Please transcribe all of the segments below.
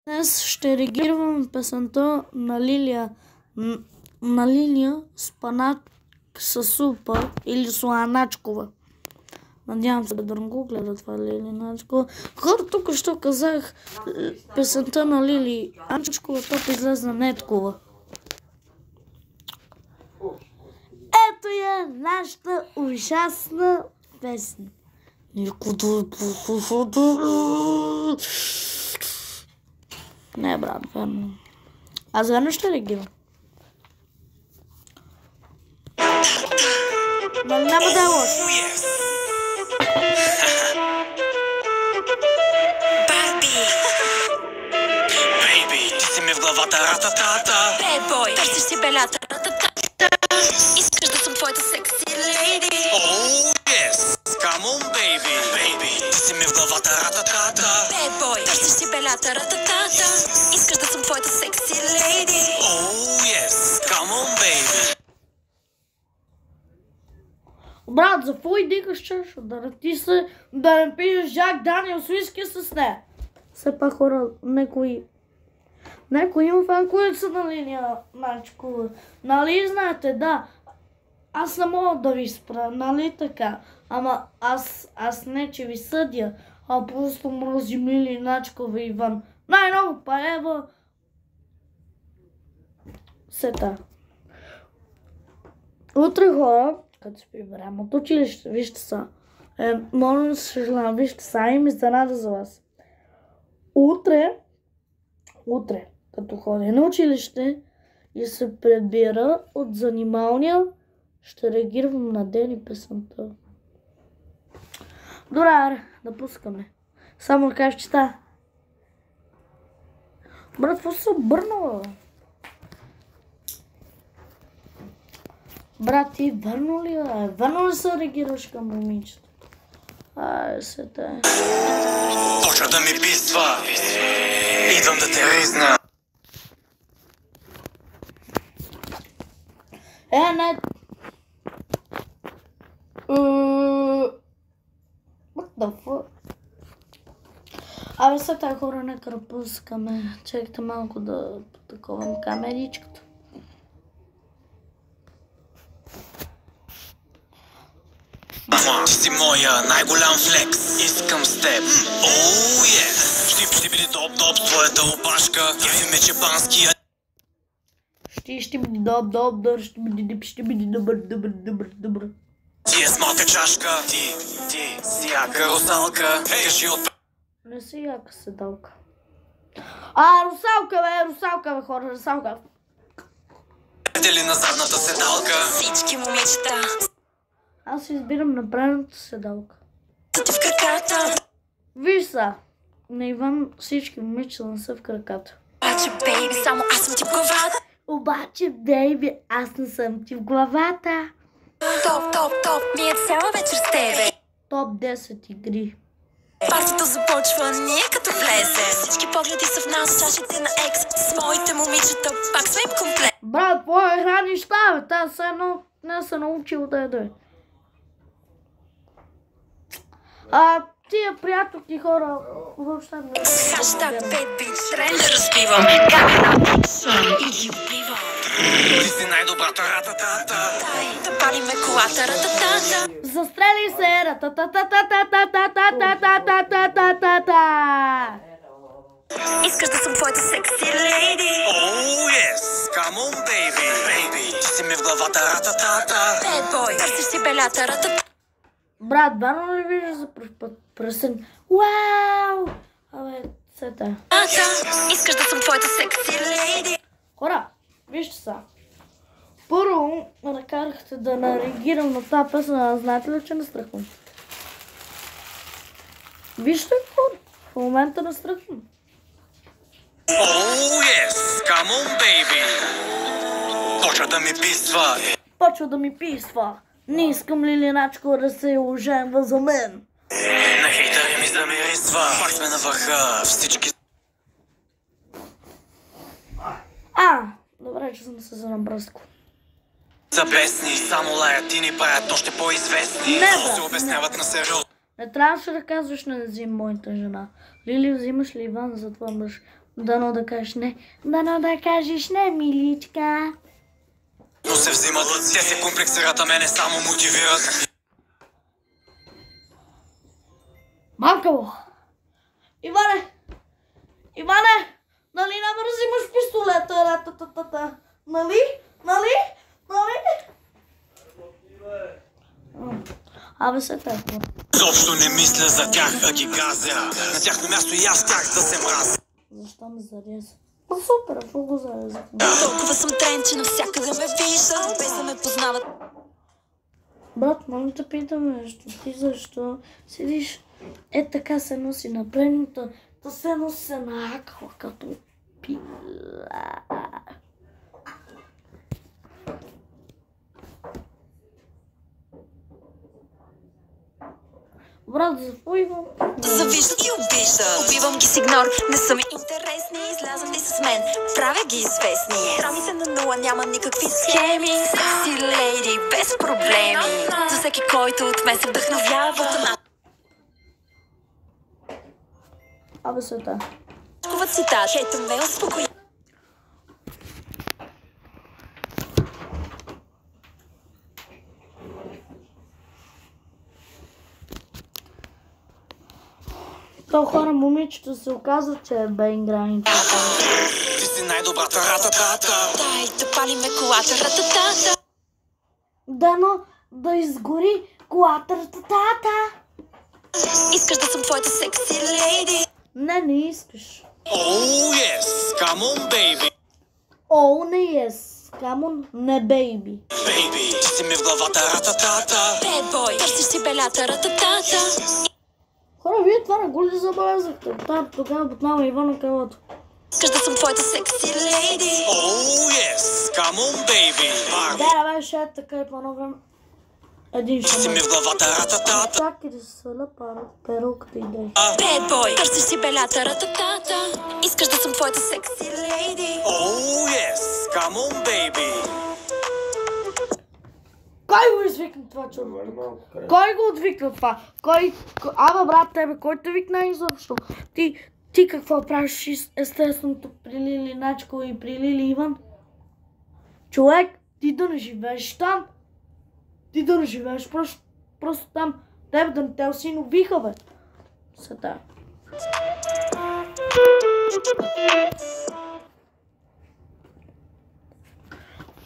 Днес ще реагирам песента на Лилия. На Лилия Спанак със супа или Сланачкова. Надявам се да не го гледа това Лили Начкова. Хора, тук що казах песента на Лили Анчкова, то излезна Неткова. Ето я нашата ужасна песен. Не, брат, верно. Аз верно ще реагирам. Но няма да е лошо. Бейби, ти си ми в главата, рататата. Bad boy, търсиш си белята, рататата. Искаш да съм твоята секси лейди. Oh, yes, come on, baby. Baby, ти си ми в главата, рататата. Bad boy, търсиш си белята, рататата. Искаш да съм твоята секси лейди. Oh, yes, come on, baby. Брат, за какво и дигаш чаша? Да не пиеш Джак Даниелс уиски с нея. Все пак хора, някой има фан, които са на Лилия Начкова. Нали знаете, да. Аз не мога да ви спра, нали така? Ама аз не че ви съдя, а просто мразим Лилия Начкова и Иван. Най-много Паева. Сета. Утре хора, като се приберем от училище, вижте са. Моля да се съжалявам, вижте са, им изненада за вас. Утре, като ходя на училище и се прибира от занималния, ще реагирам на ден и песента. Добре, да пускаме. Само да кажа, че та. Брат, какво се обърнала? Брат, ти верно ли е? Верно ли се реагираш към момичето? Ай, се те. Почва да ми писва. Идвам да те ризна. Не. What the fuck? Абе, са тая хора, нека да пускаме. Чекайте малко да потаковам камеричката. Ти си моя най-голям флекс. Искам с теб. Oh, yes. Ще биде доп-доп с твоята опашка. Кефи ме чепански. Ще биде доп-доп, ще биде добър. Ти е с малка чашка. Ти си яка русалка. Кажи от... Не си яка седалка. Русалка бе хора, русалка. Дели на задната седалка. Всички момичета Аз избирам направената седалка. са ти в краката. Виж са, на Иван всички момичета не са в краката. Обаче, бейби, само аз съм ти в главата. Обаче, бейби, аз не съм ти в главата. Топ, ми е цяла вечер с тебе. Топ 10 игри. Партито започва, ние като влезе. Всички погледи са в нас, чашите на екс. С моите момичета пак сме им комплект. Брат, твоя хранища, бе, тази се едно не се научил да яде. Тия приятелки хора въобще не... Хаштаг бедбич, тренда разбивам. Камена тексон и ги убивам. Ти си най-добрата рататата. Дай да палиме колата, рататата. Застрели се, ратататататататататататататата. Искаш да съм твоята секси лейди. Oh, yes, come on, baby. Baby, ти си ми в главата, рататата. Bad boy, търсиш си белята, рататата. Брат, бано ли вижда за пръв път пръсен? Уау! Абе, сета. Искаш да съм твоята секси лейди. Хора, вижте са. Първо ме накарахте да реагирам на тази песен, а знаете ли, че не страхвам? Вижте хора, в момента не страхвам. Oh, yes, come on, baby. Почва да ми писва. Не искам Лилия Начкова да се оженва за мен. На хейтъри ми замирисва. Пак сме на върха, всички... Добре, че съм се занабръско. Са бесни, само лаят и ни правят още по-известни. Не, бе, се обясняват на сериозно. Не трябваше да казваш не взимам моята жена. Лили, взимаш ли Иван за това мъж? Дано да кажеш не. Дано да кажеш не, миличка. Но се взимат, те се комплексират, а мене само мотивират. Мамка му! Иване! Иване! Нали няма да взимаш пистолета, ратататата? Нали? Нали? Нали? Абе се тъпо. Изобщо не мисля за тях, а ги газя. На тяхно място и аз тях да се мразя. Защо ме зареза? Супер, ако го зарезах. Толкова съм трен, че навсякъде ме виждат, без да ме познават. Брат, мога да питам нещо. Ти защо седиш така се носи на плената, да се носи се наакала като пила. Брат, запойвам. Завиждат и обиждат. Убивам ги с игнор, не са ми интересни. Излязат ли с мен, правя ги известни. Рамите на нула, няма никакви схеми. Секси лейди, без проблеми. За всеки, който от мен се вдъхновява. Абе света. Такова цитат, хейта ме успокои. То хора, момичето се оказа, че е бейн граница. Ти си най-добрата рататата. Дай да палиме колата, рататата. Дано да изгори колата рататата. Искаш да съм твоята секси лейди. Не искаш. Oh yes, come on baby. О, не yes. Камон, не бейби. Baby, ти си ми в главата рататата. Bad boy, търсиш си белята, рататата. Хора, вие това не го ли забелязахте? Тогава бутнава Ивана Калото. Искаш да съм твоята секси лейди. Oh yes, come on baby. Да, беше така и по време. Един Ти си шамар. ми в главата рататата. Чакай да се сваля перуката и дай. Bad boy, търсиш си белята, рататата. Искаш да съм твоята секси лейди. Oh yes, come on baby. Кой го извикна това чудо? Кой го отвикна това? Абе брат, тебе, кой те викна изобщо? Ти какво правиш естественото при Лили Начко и при Лили Иван? Човек, ти да не живееш там. Ти да не живееш просто там. Тебе да не те осиновиха, бе. Сета.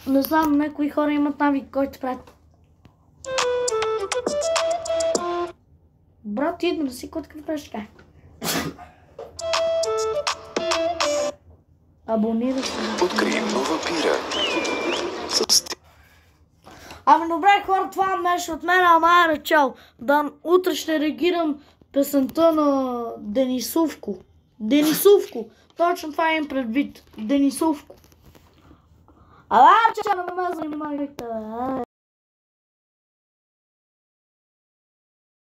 Не знам, някои хора имат навик, който правят. Брат, ти да си котка да правиш така. Абонира се. Открий нова пира. Ами добре, хора, това беше от мен, ама речал. Утре ще реагирам песента на Денисовко. Денисовко. Точно това имам предвид. Денисовко. Ала, че не ме занимавайте.